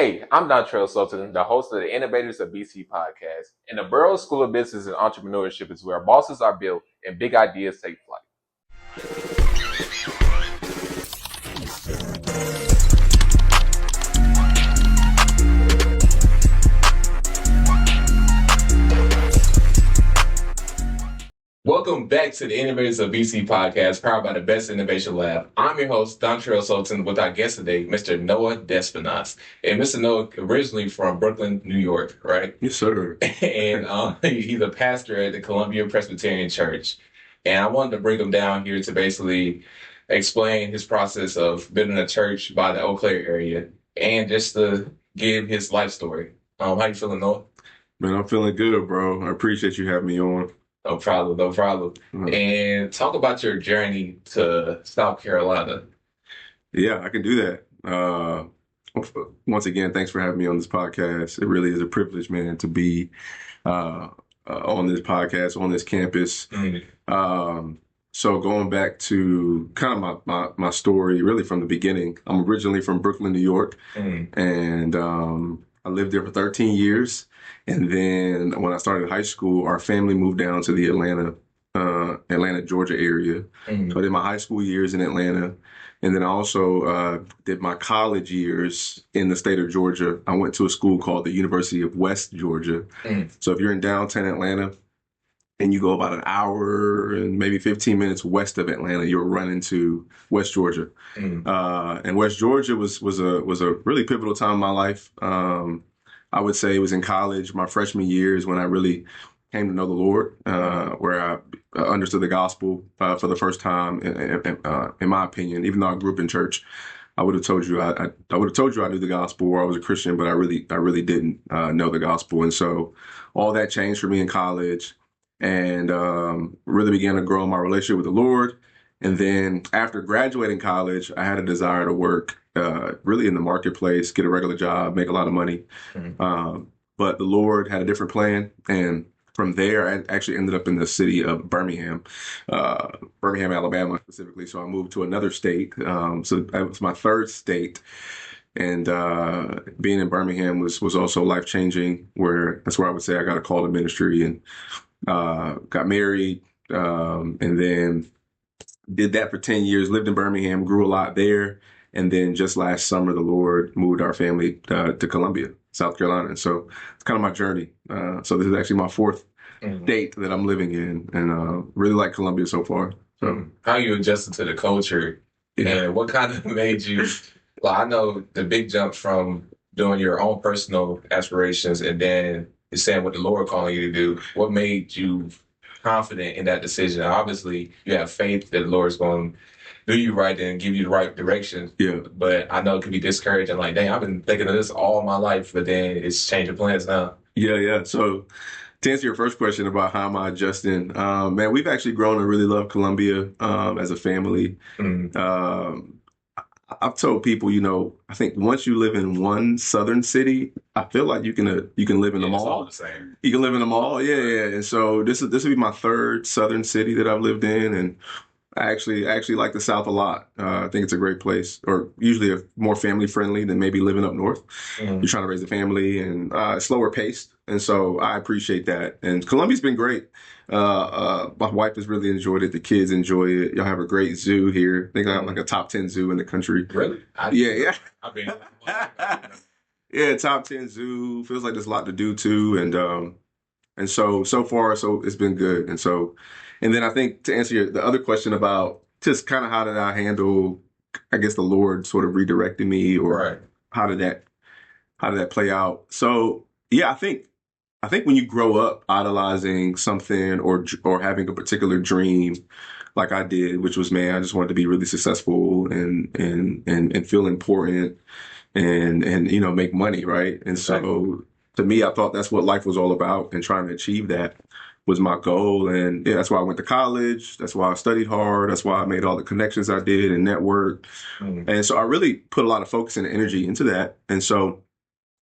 Hey, I'm Dontrell Sultan, the host of the Innovators of BC podcast. And the Burroughs School of Business and Entrepreneurship is where bosses are built and big ideas take flight. Welcome back to the Innovators of BC podcast, powered by the Best Innovation Lab. I'm your host, Dontrell Sultan, with our guest today, Mr. Noah Despinasse. And Mr. Noah, originally from Brooklyn, New York, right? Yes, sir. And he's a pastor at the Columbia Presbyterian Church. And I wanted to bring him down here to basically explain his process of building a church by the Eau Claire area and just to give his life story. How you feeling, Noah? Man, I'm feeling good, bro. I appreciate you having me on. No problem, no problem. And talk about your journey to South Carolina. Yeah, I can do that. Once again, thanks for having me on this podcast. It really is a privilege, man, to be on this podcast, on this campus. So going back to kind of my story, really from the beginning, I'm originally from Brooklyn, New York, and I lived there for 13 years. And then when I started high school, our family moved down to the Atlanta, Georgia area. So I did my high school years in Atlanta. And then I also did my college years in the state of Georgia. I went to a school called the University of West Georgia. So if you're in downtown Atlanta and you go about an hour and maybe 15 minutes west of Atlanta, you'll run into West Georgia. And West Georgia was a really pivotal time in my life. I would say it was in college, my freshman year is when I really came to know the Lord, where I understood the gospel for the first time, in my opinion. Even though I grew up in church, I would have told you I knew the gospel, or I was a Christian, but I really didn't know the gospel. And so all that changed for me in college, and really began to grow in my relationship with the Lord. And then after graduating college, I had a desire to work really in the marketplace, get a regular job, make a lot of money. But the Lord had a different plan. And from there, I actually ended up in the city of Birmingham, Alabama specifically. So I moved to another state. So that was my third state. And being in Birmingham was also life-changing, that's where I would say I got a call to ministry, and got married, and then did that for 10 years, lived in Birmingham, grew a lot there. And then just last summer, the Lord moved our family to Columbia, South Carolina. And so it's kind of my journey. So this is actually my fourth state that I'm living in, and really like Columbia so far. So how you adjusted to the culture, and what kind of made you, well, I know the big jump from doing your own personal aspirations and then saying what the Lord calling you to do. What made you confident in that decision? Obviously, you have faith that the Lord is going to do you right and give you the right direction. Yeah. But I know it can be discouraging. Like, dang, I've been thinking of this all my life, but then it's changing plans now. Yeah. So to answer your first question about how am I adjusting, man, we've actually grown to really love Columbia as a family. I've told people, I think once you live in one southern city, I feel like you can live in them all. It's all the same. You can live in them all, yeah. And so this will be my third southern city that I've lived in, and I actually like the South a lot. I think it's a great place, or usually more family friendly than maybe living up north. You're trying to raise a family, and it's slower paced, and so I appreciate that. And Columbia's been great. My wife has really enjoyed it. The kids enjoy it. Y'all have a great zoo here. I think I have like a top 10 zoo in the country. Really? Yeah. I mean, yeah, top 10 zoo. Feels like there's a lot to do too. And so far, it's been good. And then I think to answer the other question about just kind of how did I handle, I guess, the Lord sort of redirecting me, or how did that play out? So yeah, I think when you grow up idolizing something or having a particular dream, like I did, which was, man, I just wanted to be really successful and feel important and make money, right? And so to me, I thought that's what life was all about, and trying to achieve that was my goal. And yeah, that's why I went to college. That's why I studied hard. That's why I made all the connections I did and networked. And so I really put a lot of focus and energy into that. And so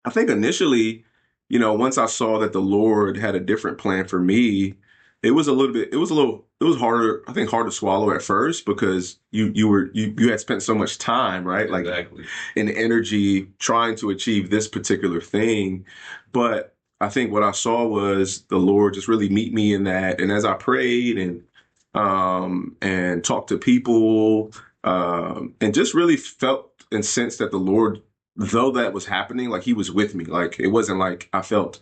I think initially, once I saw that the Lord had a different plan for me, it was a little harder, I think, hard to swallow at first because you had spent so much time, right? Like, Exactly. and energy trying to achieve this particular thing. But I think what I saw was the Lord just really meet me in that. And as I prayed and talked to people, and just really felt and sensed that the Lord, though that was happening, like he was with me. Like it wasn't like I felt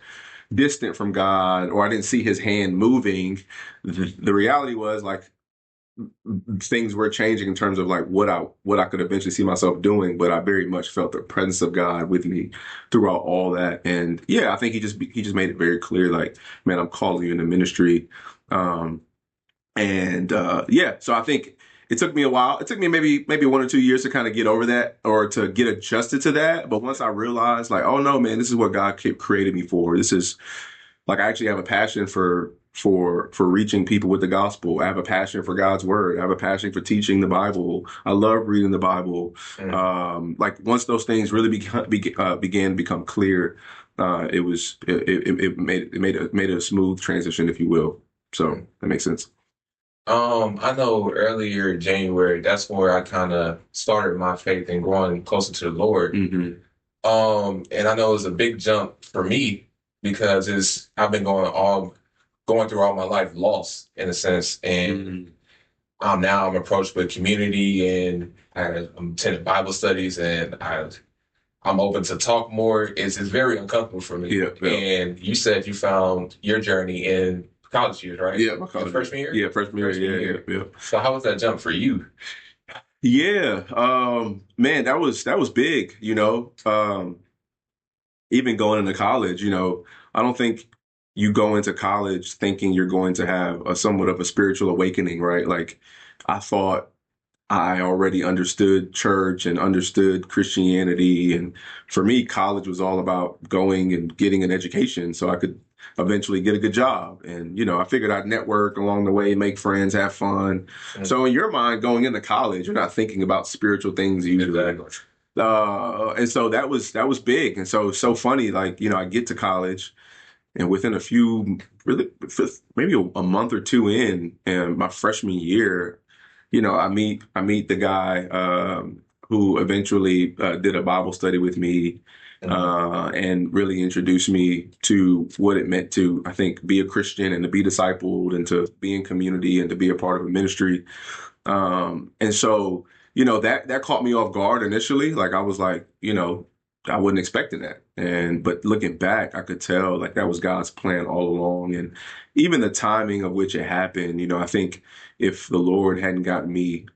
distant from God or I didn't see his hand moving. The reality was like things were changing in terms of like what I could eventually see myself doing, but I very much felt the presence of God with me throughout all that. And yeah, I think he just made it very clear, like, man, I'm calling you into ministry. Um, and so I think it took me a while. It took me maybe 1 or 2 years to kind of get over that or to get adjusted to that. But once I realized, like, oh no, man, this is what God created me for. This is like I actually have a passion for reaching people with the gospel. I have a passion for God's word. I have a passion for teaching the Bible. I love reading the Bible. Like once those things really began to become clear, it made a smooth transition, if you will. So that makes sense. I know earlier January, that's where I kind of started my faith and growing closer to the Lord. Hmm. And I know it was a big jump for me because I've been going through all my life lost in a sense, and Hmm. now I'm approached with community and I'm attending Bible studies and I'm open to talk more. It's very uncomfortable for me. Yeah, yeah. And you said you found your journey in college years, right? Yeah, my Your college years. freshman year? Yeah, freshman year. Freshman Yeah, year. yeah, yeah. So how was that jump for you? Yeah, man, that was big, even going into college, I don't think you go into college thinking you're going to have a somewhat of a spiritual awakening, right? Like I thought I already understood church and understood Christianity. And for me, college was all about going and getting an education so I could eventually get a good job. And, I figured I'd network along the way, make friends, have fun. Mm, So in your mind, going into college, you're not thinking about spiritual things usually. exactly. And so that was big. And so it's so funny, like, I get to college and within a few, really, maybe a month or two in my freshman year, I meet the guy who eventually did a Bible study with me Mhm. and really introduced me to what it meant to, I think, be a Christian and to be discipled and to be in community and to be a part of a ministry. And so, that caught me off guard initially. Like I was like, I wasn't expecting that. But looking back, I could tell like that was God's plan all along. And even the timing of which it happened, I think if the Lord hadn't gotten me,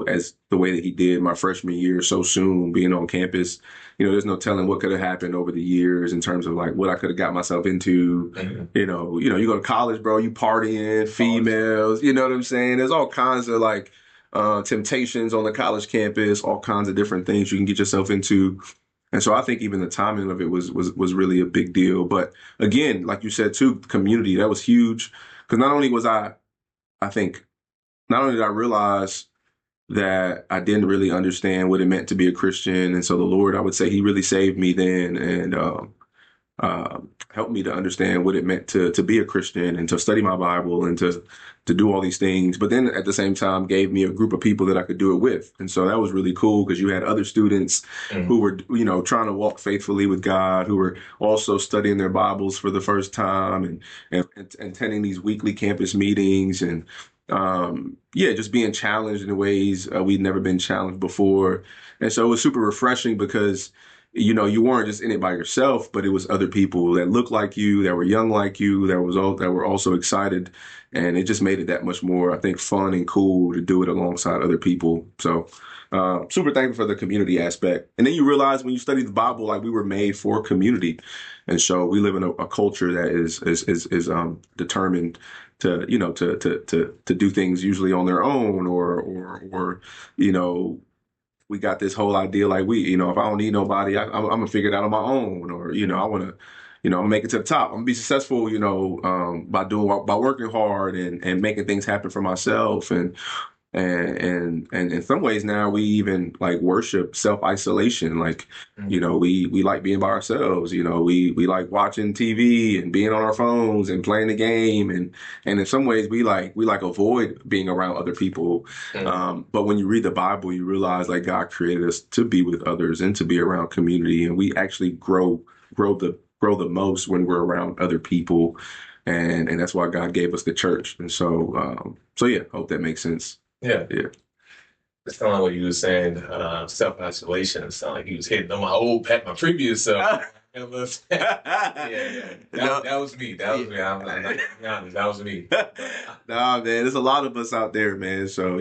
as the way that he did my freshman year so soon being on campus, there's no telling what could have happened over the years in terms of like what I could have got myself into. Mhm. You go to college, bro, you partying, females, you know what I'm saying? There's all kinds of like temptations on the college campus, all kinds of different things you can get yourself into. And so I think even the timing of it was really a big deal. But again, like you said too, community, that was huge. Because not only was I think, not only did I realize that I didn't really understand what it meant to be a Christian. And so the Lord, I would say he really saved me then. And uh, helped me to understand what it meant to be a Christian and to study my Bible and to do all these things. But then at the same time, gave me a group of people that I could do it with, and so that was really cool because you had other students who Mhm. were trying to walk faithfully with God, who were also studying their Bibles for the first time and attending these weekly campus meetings and. Yeah, just being challenged in ways we'd never been challenged before. And so it was super refreshing because you weren't just in it by yourself, but it was other people that looked like you, that were young like you, that were also excited, and it just made it that much more, I think, fun and cool to do it alongside other people. So, super thankful for the community aspect. And then you realize when you study the Bible, like we were made for community, and so we live in a culture that is determined to to do things usually on their own or you know we got this whole idea like if I don't need nobody, I'm gonna figure it out on my own, or I want to, I'm gonna make it to the top. I'm gonna be successful, by working hard and making things happen for myself. And And in some ways now we even like worship self-isolation. Like, we like being by ourselves. We like watching TV and being on our phones and playing the game. And in some ways we like avoid being around other people. But when you read the Bible, you realize like God created us to be with others and to be around community. And we actually grow the most when we're around other people. And that's why God gave us the church. And so yeah, hope that makes sense. Yeah. Yeah. It sounded like what you were saying, self-isolation. It sounded like he was hitting on my previous self. Yeah, yeah. That was me. That was me. I'm not gonna be honest. That was me. Nah, man, there's a lot of us out there, man. So,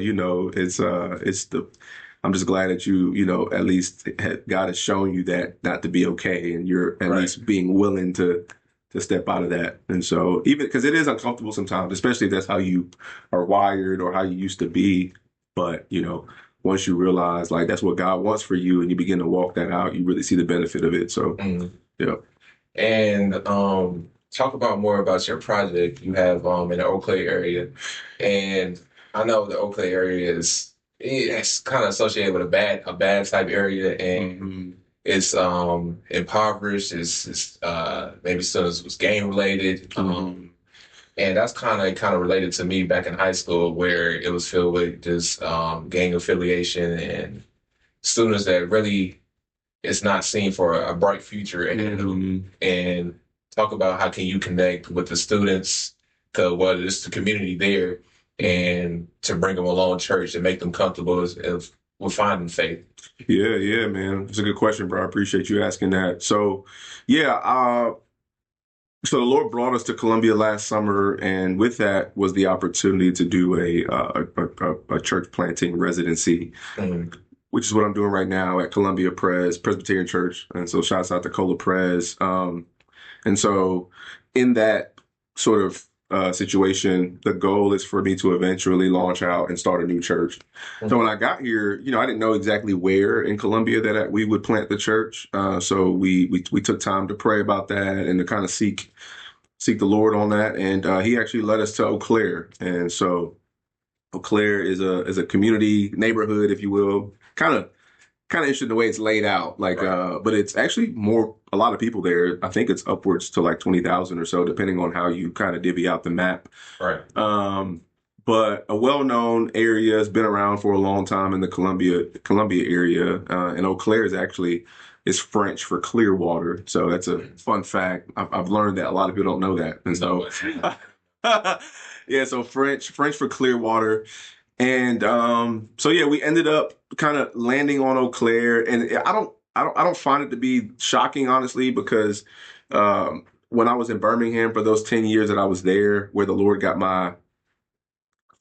I'm just glad that at least God has shown you that not to be okay, and you're at Right. least being willing to step out of that. And so, even because it is uncomfortable sometimes, especially if that's how you are wired or how you used to be. But, once you realize like that's what God wants for you and you begin to walk that out, you really see the benefit of it. So, Mm. yeah. And talk more about your project you have in the Eau Claire area. And I know the Eau Claire area it's kind of associated with a bad type area, and Mhm. it's impoverished. It's maybe some was gang related. And that's kind of related to me back in high school, where it was filled with just gang affiliation and students that really it's not seen for a bright future ahead of them. And talk about how can you connect with the students, to what is the community there, and to bring them along church and make them comfortable with finding faith. Yeah, man. It's a good question, bro. I appreciate you asking that. So, yeah, so the Lord brought us to Columbia last summer, and with that was the opportunity to do a church planting residency, Mm. which is what I'm doing right now at Columbia Presbyterian Church. And so shouts out to Cola Pres. And so in that sort of situation, the goal is for me to eventually launch out and start a new church. So when I got here, I didn't know exactly where in Columbia that we would plant the church. So we took time to pray about that and to kind of seek the Lord on that. And he actually led us to Eau Claire. And so Eau Claire is a community neighborhood, if you will, kind of interesting the way it's laid out. Like, Right. but it's actually a lot of people there. I think it's upwards to like 20,000 or so, depending on how you kind of divvy out the map. Right. But a well-known area has been around for a long time in the Columbia area. And Eau Claire is French for clear water. So that's a fun fact. I've learned that a lot of people don't know that. And so, yeah, so French for clear water. And so yeah, we ended up kind of landing on Eau Claire, and I don't find it to be shocking, honestly, because when I was in Birmingham for those 10 years that I was there, where the Lord got my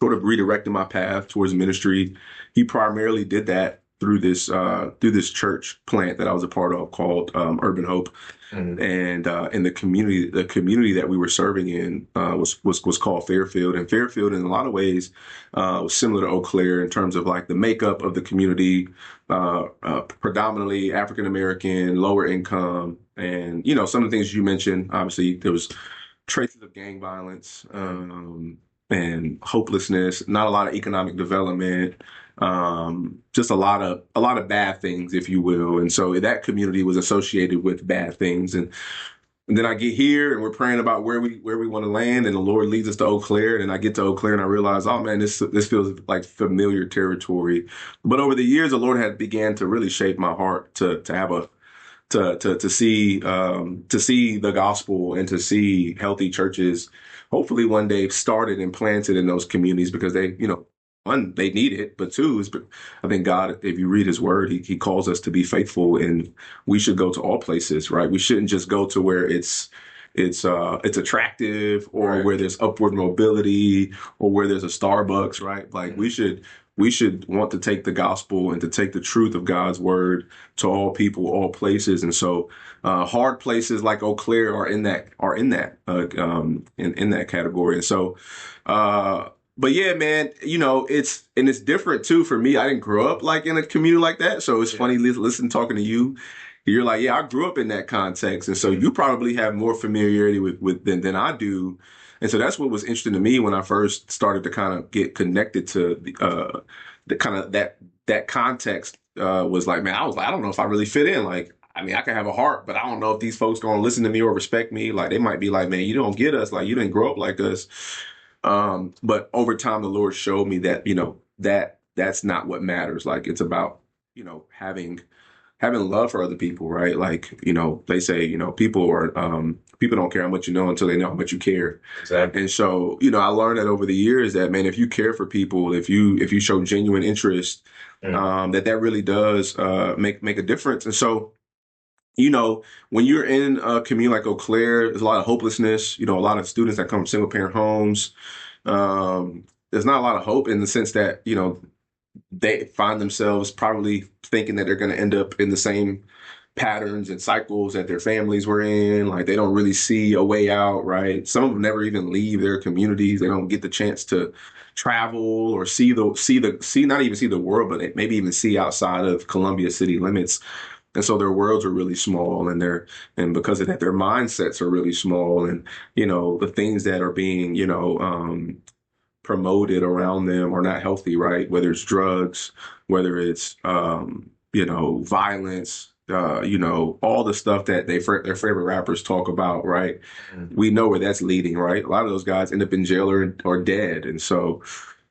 sort of redirected my path towards ministry, He primarily did that through this church plant that I was a part of called Urban Hope. And the community that we were serving in was called Fairfield, and Fairfield in a lot of ways was similar to Eau Claire in terms of like the makeup of the community, predominantly African American, lower income, and some of the things you mentioned. Obviously, there was traces of gang violence and hopelessness, not a lot of economic development. Just a lot of bad things, if you will. And so that community was associated with bad things. And then I get here and we're praying about where we want to land, and the Lord leads us to Eau Claire. And I get to Eau Claire and I realize, oh man, this feels like familiar territory. But over the years, the Lord had began to really shape my heart to have to see the gospel and to see healthy churches hopefully one day started and planted in those communities, because they, one, they need it, but two, I think God, if you read His Word, He calls us to be faithful, and we should go to all places, right? We shouldn't just go to where it's attractive, or Right. where there's upward mobility, or where there's a Starbucks, right? Like we should want to take the gospel and to take the truth of God's word to all people, all places. And so hard places like Eau Claire are in that in that category. And so but yeah, man, it's different too for me. I didn't grow up like in a community like that. So it's funny talking to you You're like, yeah, I grew up in that context. And so you probably have more familiarity with than I do. And so that's what was interesting to me when I first started to kind of get connected to the kind of that context was like, man, I was like, I don't know if I really fit in. Like, I mean, I can have a heart, but I don't know if these folks going to listen to me or respect me. Like, they might be like, man, you don't get us. Like, you didn't grow up like us. But over time, the Lord showed me that, that's not what matters. Like, it's about, having love for other people, right? Like, they say, people don't care how much you know until they know how much you care. Exactly. And so, I learned that over the years that, man, if you care for people, if you show genuine interest, that really does make a difference. And so, when you're in a community like Eau Claire, there's a lot of hopelessness, a lot of students that come from single parent homes. There's not a lot of hope in the sense that, they find themselves probably thinking that they're going to end up in the same patterns and cycles that their families were in. Like, they don't really see a way out, right? Some of them never even leave their communities. They don't get the chance to travel or not even see the world, but maybe even see outside of Columbia city limits. And so their worlds are really small, and because of that, their mindsets are really small, and the things that are being promoted around them are not healthy, right? Whether it's drugs, whether it's violence, all the stuff that their favorite rappers talk about, right? We know where that's leading, right? A lot of those guys end up in jail or dead, and so,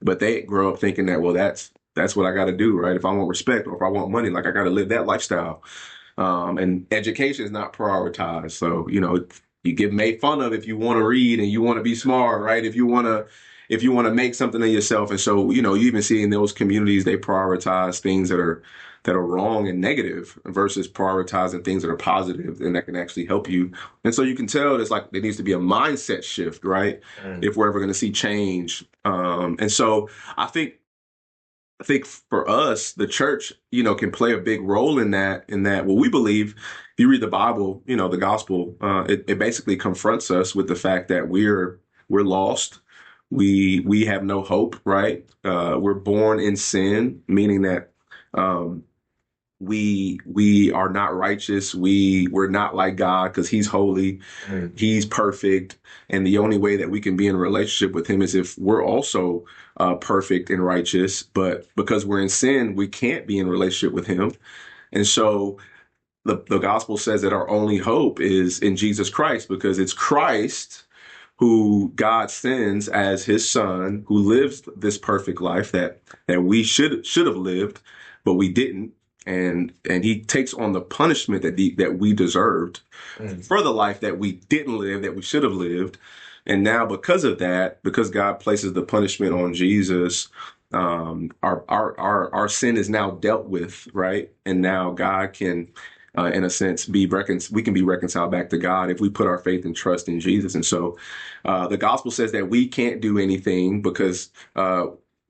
but they grow up thinking that, well, that's what I got to do, right? If I want respect or if I want money, like, I got to live that lifestyle. And education is not prioritized. So, you get made fun of if you want to read and you want to be smart, right? If you want to make something of yourself. And so, you even see in those communities, they prioritize things that are wrong and negative versus prioritizing things that are positive and that can actually help you. And so you can tell there's like, there needs to be a mindset shift, right? If we're ever going to see change. And so I think for us, the church, can play a big role in that, well, we believe, if you read the Bible, the gospel, it basically confronts us with the fact that we're lost. We have no hope, right? We're born in sin, meaning that, we are not righteous. We're not like God because he's holy. He's perfect. And the only way that we can be in a relationship with him is if we're also perfect and righteous. But because we're in sin, we can't be in relationship with him. And so the gospel says that our only hope is in Jesus Christ, because it's Christ who God sends as his son, who lives this perfect life that we should have lived, but we didn't. And he takes on the punishment that we deserved for the life that we didn't live, that we should have lived. And now, because of that, because God places the punishment on Jesus, our sin is now dealt with, right? And now God can, in a sense, we can be reconciled back to God if we put our faith and trust in Jesus. And so, the gospel says that we can't do anything because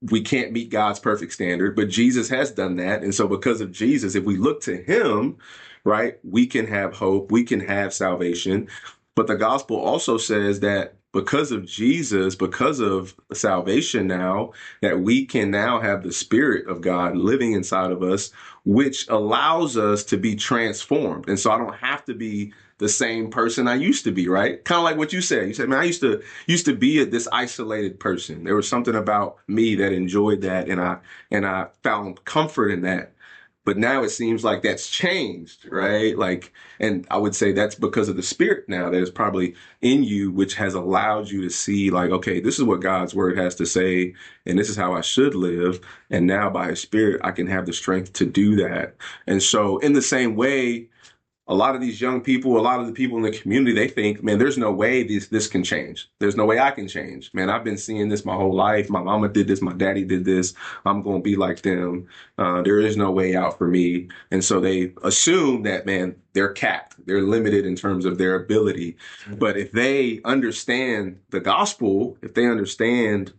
we can't meet God's perfect standard, but Jesus has done that. And so because of Jesus, if we look to him, right, we can have hope, we can have salvation. But the gospel also says that because of Jesus, because of salvation now, that we can now have the Spirit of God living inside of us, which allows us to be transformed. And so I don't have to be the same person I used to be, right? Kind of like what you said. You said, man, I used to be this isolated person. There was something about me that enjoyed that, and I found comfort in that. But now it seems like that's changed, right? Like, and I would say that's because of the Spirit now that is probably in you, which has allowed you to see, like, okay, this is what God's word has to say, and this is how I should live. And now by his Spirit, I can have the strength to do that. And so in the same way, a lot of these young people, a lot of the people in the community, they think, man, there's no way this can change. There's no way I can change. Man, I've been seeing this my whole life. My mama did this. My daddy did this. I'm going to be like them. There is no way out for me. And so they assume that, man, they're capped. They're limited in terms of their ability. But if they understand the gospel, if they understand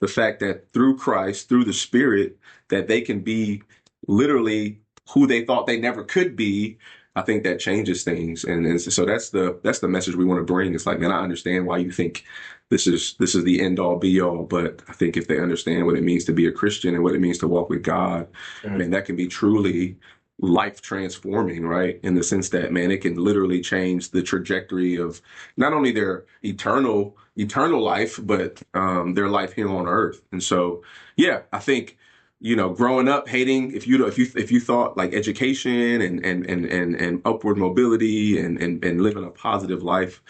the fact that through Christ, through the Spirit, that they can be literally who they thought they never could be, I think that changes things. And so that's the message we want to bring. It's like, man, I understand why you think this is the end all be all. But I think if they understand what it means to be a Christian and what it means to walk with God, man, that can be truly life transforming, right? In the sense that, man, it can literally change the trajectory of not only their eternal life, but their life here on earth. And so, yeah, I think, growing up hating, if you thought like education and upward mobility and living a positive life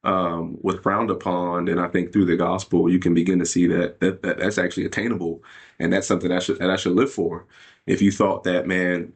was frowned upon, and I think through the gospel you can begin to see that's actually attainable, and that's something that I should live for. If you thought that, man,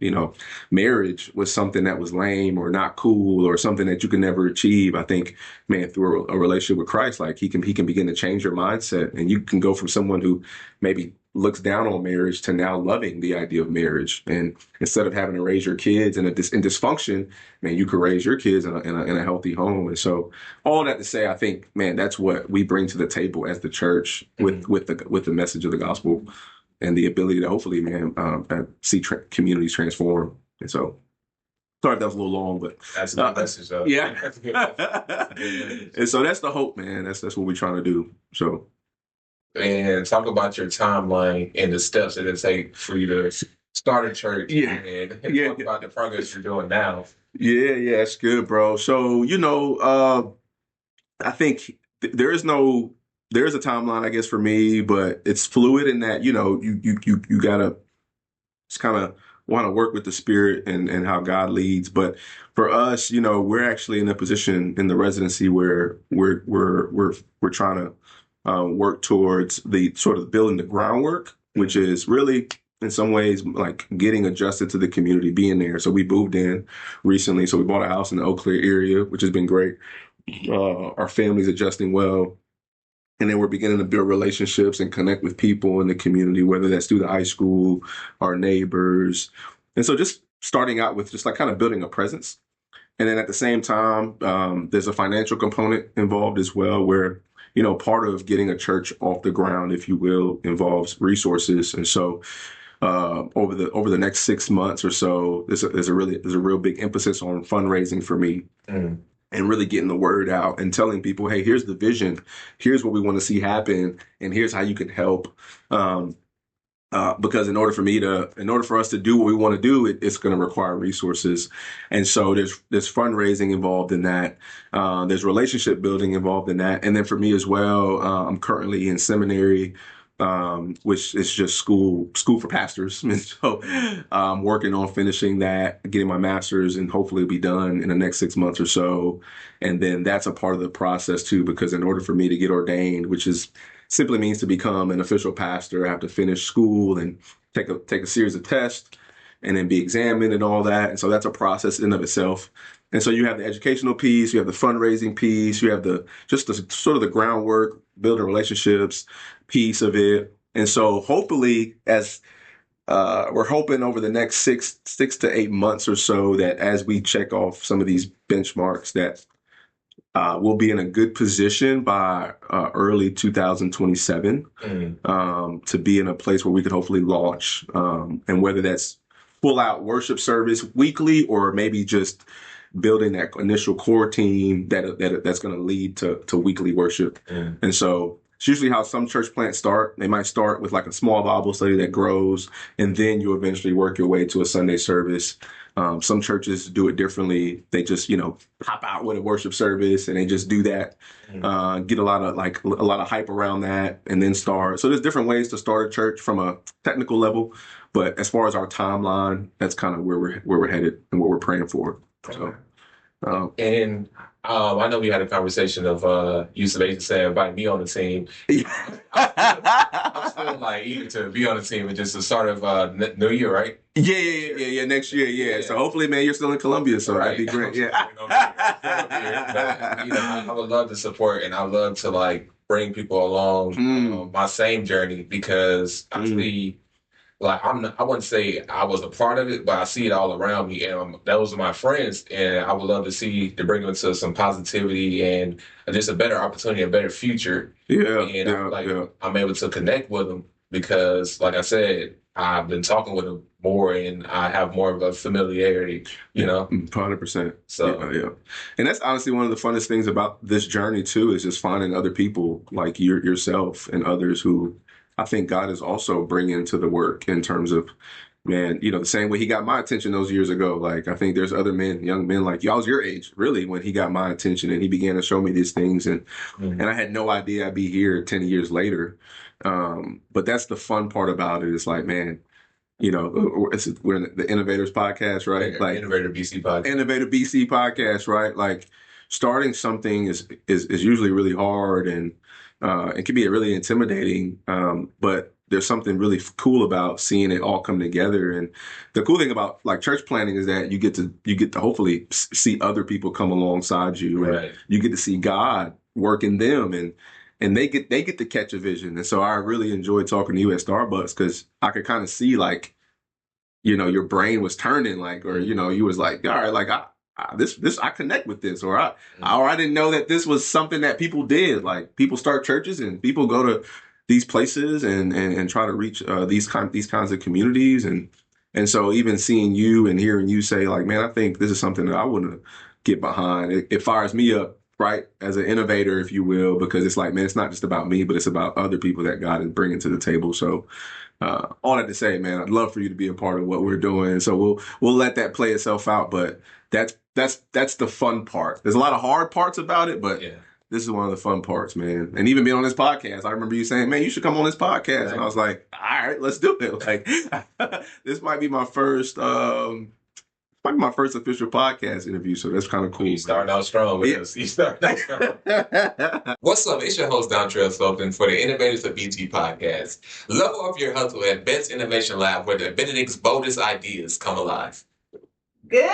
marriage was something that was lame or not cool or something that you could never achieve, I think, man, through a relationship with Christ, like he can begin to change your mindset, and you can go from someone who maybe looks down on marriage to now loving the idea of marriage. And instead of having to raise your kids in dysfunction, man, you could raise your kids in a healthy home. And so all that to say, I think, man, that's what we bring to the table as the church with the message of the gospel and the ability to hopefully, man, see communities transform. And so, sorry if that was a little long, but that's a good message, though. Yeah. That's a good message. And so that's the hope, man. That's what we're trying to do. So, and talk about your timeline and the steps that it take for you to start a church. And talk about the progress you're doing now. Yeah, it's good, bro. So, I think there is a timeline, I guess, for me, but it's fluid in that, you gotta just kind of want to work with the Spirit and how God leads. But for us, we're actually in a position in the residency where we're trying to work towards the sort of building the groundwork, which is really in some ways like getting adjusted to the community, being there. So we moved in recently. So we bought a house in the Eau Claire area, which has been great. Our family's adjusting well. And then we're beginning to build relationships and connect with people in the community, whether that's through the high school, our neighbors. And so just starting out with just like kind of building a presence. And then at the same time, there's a financial component involved as well, where part of getting a church off the ground, if you will, involves resources. And so over the next 6 months or so, there's a real big emphasis on fundraising for me. And really getting the word out and telling people, hey, here's the vision, here's what we want to see happen, and here's how you can help. Because in order for us to do what we want to do, it's going to require resources. And so there's fundraising involved in that. There's relationship building involved in that. And then for me as well, I'm currently in seminary, which is just school for pastors. And so I'm working on finishing that, getting my master's, and hopefully it'll be done in the next 6 months or so. And then that's a part of the process too, because in order for me to get ordained, which simply means to become an official pastor, I have to finish school and take a series of tests and then be examined and all that. And so that's a process in and of itself. And so you have the educational piece, you have the fundraising piece, you have the sort of the groundwork, building relationships piece of it. And so hopefully, as we're hoping over the next six to 8 months or so, that as we check off some of these benchmarks, that we'll be in a good position by early 2027 to be in a place where we could hopefully launch, and whether that's full out worship service weekly or maybe just building that initial core team that's going to lead to weekly worship. And so it's usually how some church plants start. They might start with like a small Bible study that grows, and then you eventually work your way to a Sunday service. Some churches do it differently. They just, pop out with a worship service and they just do that, get a lot of hype around that and then start. So there's different ways to start a church from a technical level. But as far as our timeline, that's kind of where we're headed and what we're praying for. So, and I know we had a conversation of you saying invite me on the team. I'm still like eager to be on the team, and just the start of New Year, right? Yeah. Next year, yeah. So hopefully, man, you're still in Columbia, so that'd be great. Yeah. I would love to support, and I love to like bring people along my same journey, because I see. Like I wouldn't say I was a part of it, but I see it all around me, and those are my friends, and I would love to bring them to some positivity and just a better opportunity, a better future. I'm able to connect with them because, like I said, I've been talking with them more, and I have more of a familiarity. 100%. So yeah, and that's honestly one of the funnest things about this journey too, is just finding other people like yourself and others who I think God is also bringing to the work in terms of man, the same way he got my attention those years ago. Like, I think there's other men, young men like you. I was your age, really, when he got my attention and he began to show me these things. And I had no idea I'd be here 10 years later. But that's the fun part about it. It's like, man, we're in the Innovators podcast, right? Like Innovator BC podcast. Innovative BC podcast, right? Like starting something is usually really hard and it can be really intimidating. But there's something really cool about seeing it all come together. And the cool thing about like church planning is that you get to hopefully see other people come alongside you, and you get to see God work in them, and they get to catch a vision. And so I really enjoyed talking to you at Starbucks because I could kind of see like, your brain was turning, like, or you was like, all right, like I connect with this, or I didn't know that this was something that people did. Like people start churches and people go to these places and try to reach these kinds of communities, and so even seeing you and hearing you say like, man, I think this is something that I want to get behind. It fires me up, right, as an innovator, if you will, because it's like, man, it's not just about me, but it's about other people that God is bringing to the table. So all that to say, man, I'd love for you to be a part of what we're doing. So we'll let that play itself out, but that's the fun part. There's a lot of hard parts about it, but this is one of the fun parts, man. And even being on this podcast, I remember you saying, man, you should come on this podcast. And I was like, all right, let's do it. Like, this might be my first official podcast interview, so that's kind of cool. You starting out strong with us. You starting out strong. What's up? It's your host, Dontrell Slocum, for the Innovators of BT podcast. Level up your hustle at Bet's Innovation Lab, where the Benedict's boldest ideas come alive. Good.